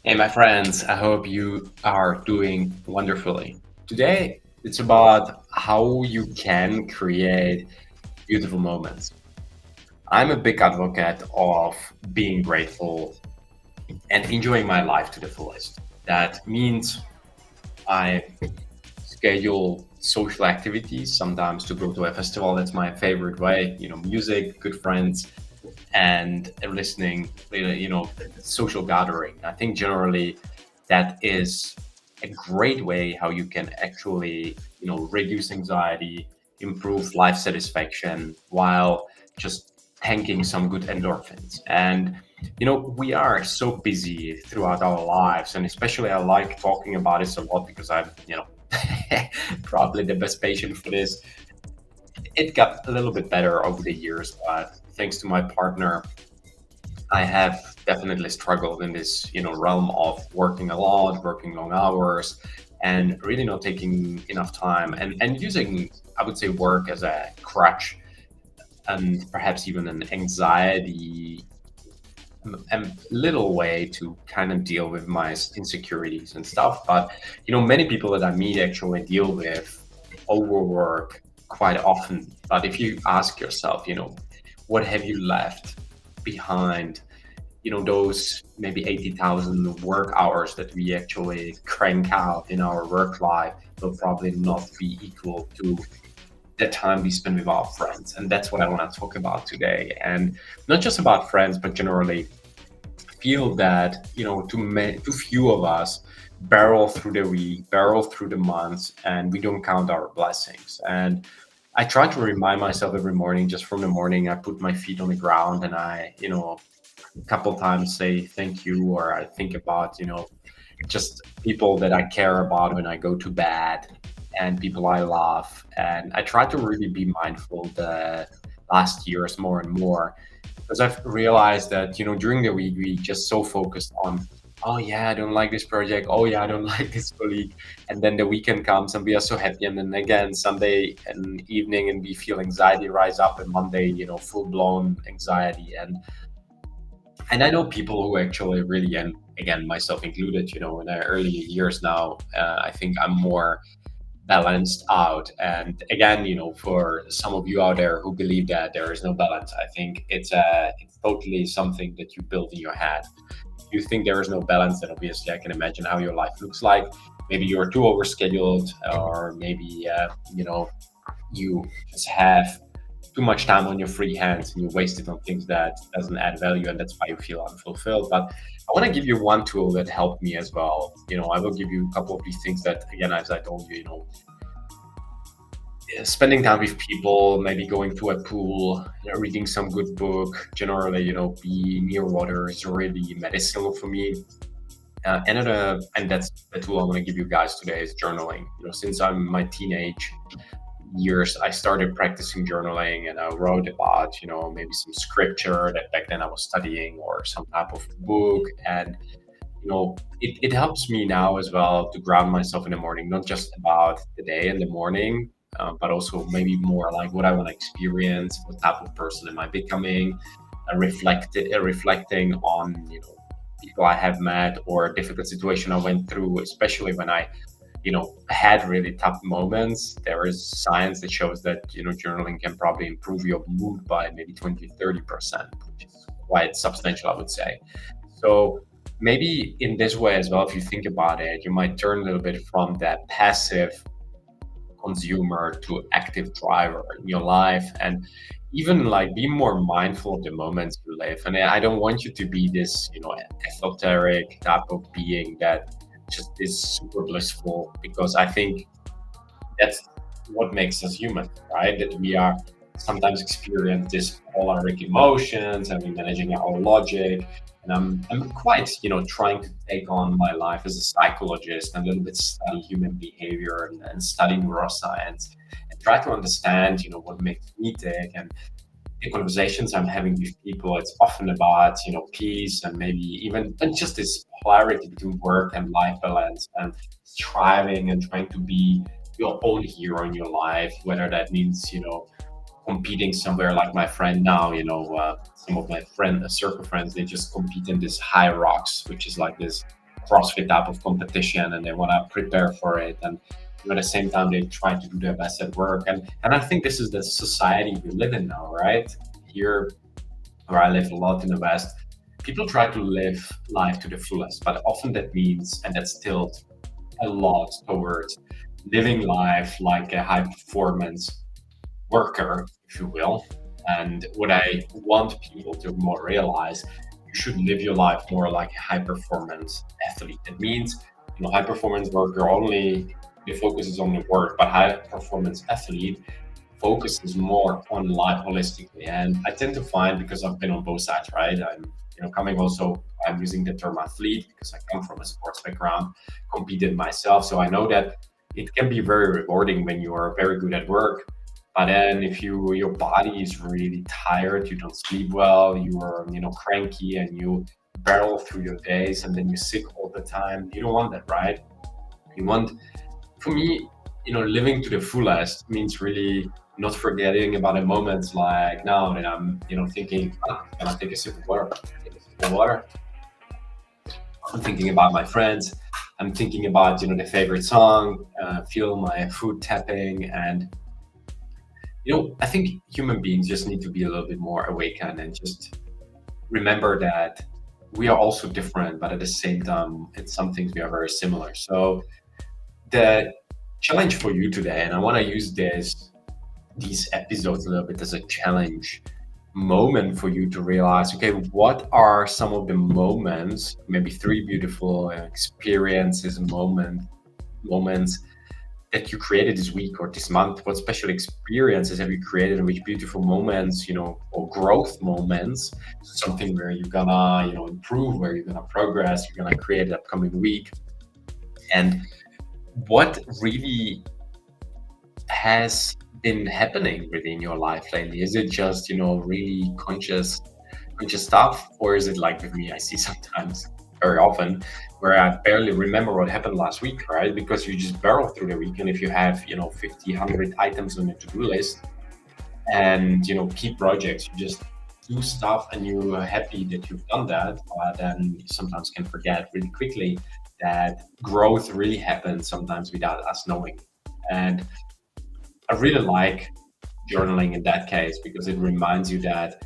Hey, my friends, I hope you are doing wonderfully. Today, it's about how you can create beautiful moments. I'm a big advocate of being grateful and enjoying my life to the fullest. That means I schedule social activities, sometimes to go to a festival. That's my favorite way, music, good friends, and listening, social gathering. I think generally that is a great way how you can actually, reduce anxiety, improve life satisfaction while just tanking some good endorphins. And, we are so busy throughout our lives. And especially I like talking about this a lot because I'm, probably the best patient for this. It got a little bit better over the years, but thanks to my partner, I have definitely struggled in this, realm of working a lot, working long hours, and really not taking enough time and using, I would say, work as a crutch and perhaps even an anxiety little way to kind of deal with my insecurities and stuff. But many people that I meet actually deal with overwork quite often. But if you ask yourself, what have you left behind, those maybe 80,000 work hours that we actually crank out in our work life will probably not be equal to the time we spend with our friends. And that's what I want to talk about today. And not just about friends, but generally feel that, too few of us barrel through the week, barrel through the months, and we don't count our blessings. And I try to remind myself every morning, just from the morning, I put my feet on the ground and I, a couple times say thank you, or I think about, just people that I care about when I go to bed and people I love. And I try to really be mindful the last years more and more because I've realized that, during the week, we just so focused on, oh yeah, I don't like this project. Oh yeah, I don't like this colleague. And then the weekend comes and we are so happy. And then again, Sunday and evening and we feel anxiety rise up and Monday, full blown anxiety. And I know people who actually really, and again, myself included, in the early years now, I think I'm more balanced out. And again, for some of you out there who believe that there is no balance, I think it's totally something that you build in your head. If you think there is no balance, then obviously I can imagine how your life looks like. Maybe you're too overscheduled, or maybe you just have too much time on your free hands and you waste it on things that doesn't add value, and that's why you feel unfulfilled. But I want to give you one tool that helped me as well. I will give you a couple of these things that, again, as I told you, spending time with people, maybe going to a pool, reading some good book, generally, be near water is really medicinal for me. And that's the tool I want to give you guys today is journaling. Since I'm my teenage years, I started practicing journaling and I wrote about, maybe some scripture that back then I was studying or some type of book. And, it helps me now as well to ground myself in the morning, not just about the day in the morning, but also maybe more like what I want to experience, what type of person am I becoming, reflecting on, people I have met or a difficult situation I went through, especially when I had really tough moments. There is science that shows that, journaling can probably improve your mood by maybe 20-30%, which is quite substantial, I would say. So maybe in this way as well, if you think about it, you might turn a little bit from that passive consumer to active driver in your life, and even like be more mindful of the moments you live. And I don't want you to be this, esoteric type of being that just is super blissful, because I think that's what makes us human, right? That we are sometimes experience this polaric emotions and we're managing our logic. And I'm quite, trying to take on my life as a psychologist and a little bit study human behavior and study neuroscience and try to understand, what makes me tick. And the conversations I'm having with people, it's often about, peace and maybe even and just this polarity between work and life balance and striving and trying to be your own hero in your life, whether that means, competing somewhere like my friend now, some of my circle friends, they just compete in this high rocks, which is like this CrossFit type of competition and they want to prepare for it. And at the same time, they try to do their best at work. And I think this is the society we live in now, right? Here, where I live a lot in the West, people try to live life to the fullest, but often that means, and that's still a lot towards living life like a high performance worker, if you will. And what I want people to more realize, you should live your life more like a high performance athlete. That means, high performance worker only the focus is on the work, but high performance athlete focuses more on life holistically. And I tend to find, because I've been on both sides, right? I'm using the term athlete because I come from a sports background, competed myself. So I know that it can be very rewarding when you are very good at work. But then if your body is really tired, you don't sleep well, you are, cranky and you barrel through your days and then you're sick all the time. You don't want that, right? You want, for me, living to the fullest means really not forgetting about the moments like now that I'm, thinking, can I take a sip of water? Take a sip of water. I'm thinking about my friends. I'm thinking about, the favorite song, feel my foot tapping. And, I think human beings just need to be a little bit more awakened and just remember that we are also different, but at the same time, in some things we are very similar. So the challenge for you today, and I want to use these episodes a little bit as a challenge moment for you to realize, okay, what are some of the moments, maybe three beautiful experiences and moments that you created this week or this month? What special experiences have you created, and which beautiful moments, or growth moments, something where you're gonna, improve, where you're gonna progress, you're gonna create the upcoming week? And what really has been happening within your life lately? Is it just, really conscious stuff, or is it like with me? I see sometimes, very often, where I barely remember what happened last week, right? Because you just barrel through the week, and if you have, 50, 100 items on your to-do list and, key projects, you just do stuff and you're happy that you've done that, but then you sometimes can forget really quickly that growth really happens sometimes without us knowing. And I really like journaling in that case because it reminds you that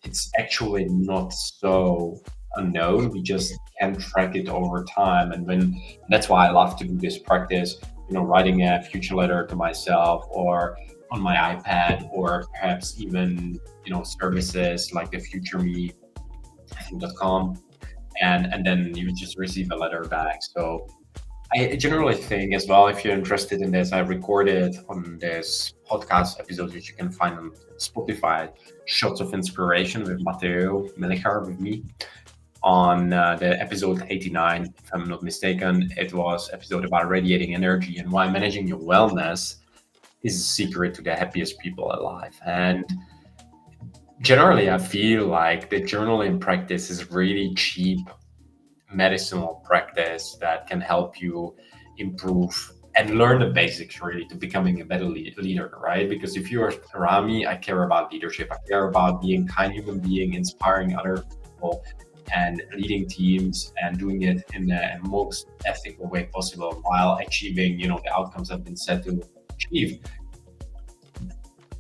it's actually not so unknown. We just can track it over time. And that's why I love to do this practice, writing a future letter to myself or on my iPad, or perhaps even, services like the future me, I think.com. And then you just receive a letter back. So I generally think as well, if you're interested in this, I recorded on this podcast episode, which you can find on Spotify, Shots of Inspiration with Matteo Melichar, with me, on the episode 89, if I'm not mistaken. It was episode about radiating energy and why managing your wellness is a secret to the happiest people alive. And generally, I feel like the journaling practice is really cheap medicinal practice that can help you improve and learn the basics really to becoming a better leader, right? Because if you're around me, I care about leadership. I care about being a kind human being, inspiring other people, and leading teams and doing it in the most ethical way possible while achieving, the outcomes that have been set to achieve.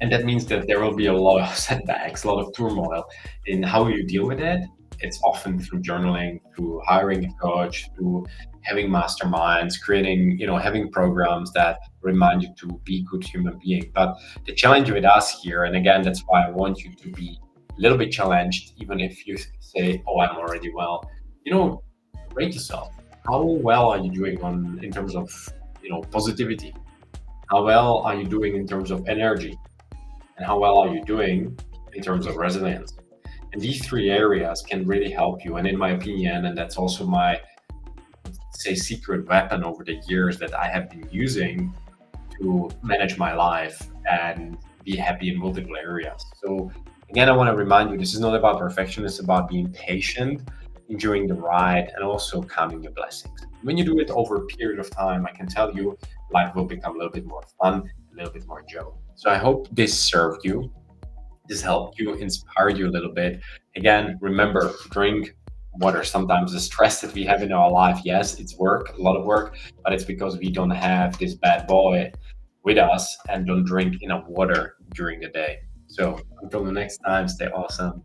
And that means that there will be a lot of setbacks, a lot of turmoil in how you deal with it. It's often through journaling, through hiring a coach, through having masterminds, creating, having programs that remind you to be a good human being. But the challenge with us here, and again, that's why I want you to be a little bit challenged, even if you say, oh, I'm already well, rate yourself. How well are you doing in terms of, positivity? How well are you doing in terms of energy? And how well are you doing in terms of resilience? And these three areas can really help you. And in my opinion, and that's also my, say, secret weapon over the years that I have been using to manage my life and be happy in multiple areas. So again, I want to remind you, this is not about perfection. It's about being patient, enjoying the ride, and also counting your blessings. When you do it over a period of time, I can tell you, life will become a little bit more fun, a little bit more joy. So I hope this served you. This helped you, inspired you a little bit. Again, remember, drink water. Sometimes the stress that we have in our life, yes, it's work, a lot of work, but it's because we don't have this bad boy with us and don't drink enough water during the day. So until the next time, stay awesome.